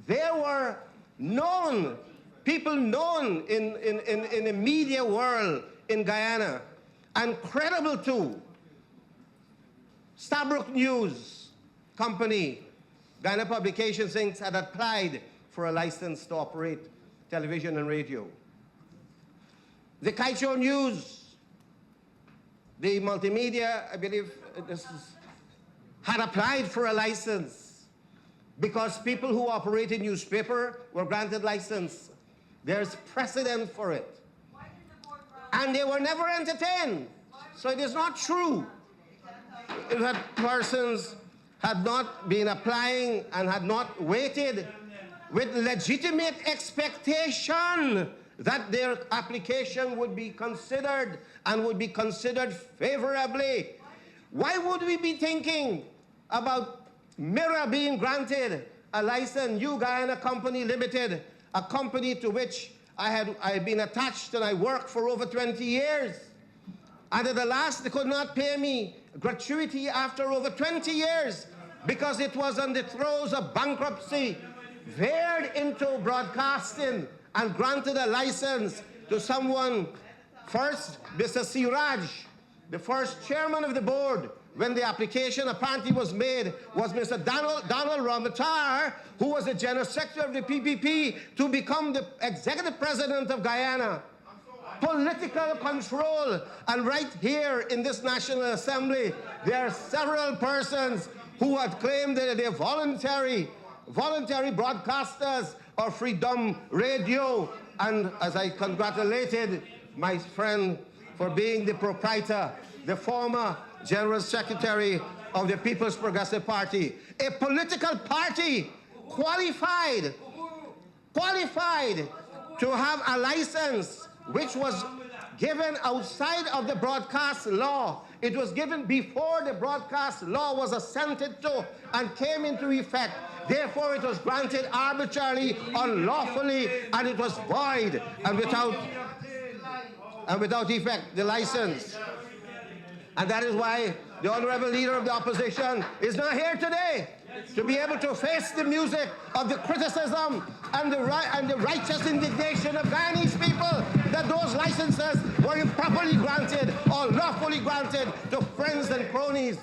There were known, people known in the media world in Guyana, and credible too. Stabrook News Company, Guyana Publications Inc. had applied for a license to operate television and radio. The Kaiecho News, the multimedia, I believe, had applied for a license because people who operated newspaper were granted license. There's precedent for it. And they were never entertained. So it is not true that persons had not been applying and had not waited with legitimate expectation that their application would be considered and would be considered favorably. Why would we be thinking about Mirror being granted a license, New Guyana Company Limited, a company to which I had been attached and I worked for over 20 years. And at the last, they could not pay me gratuity after over 20 years because it was on the throes of bankruptcy, veered into broadcasting and granted a license to someone. First, Mr. Siraj, the first chairman of the board, when the application apparently was made, was Mr. Donald Ramatar, who was the general secretary of the PPP, to become the executive president of Guyana. Political control. And right here in this National Assembly, there are several persons who had claimed that they're voluntary broadcasters of Freedom Radio. And as I congratulated my friend for being the proprietor, the former General Secretary of the People's Progressive Party, a political party qualified to have a license which was given outside of the broadcast law. It was given before the broadcast law was assented to and came into effect. Therefore, it was granted arbitrarily, unlawfully, and it was void and without effect, the license. And that is why the Honorable Leader of the Opposition is not here today to be able to face the music of the criticism and the righteous indignation of Guyanese people that those licenses were improperly granted or lawfully granted to friends and cronies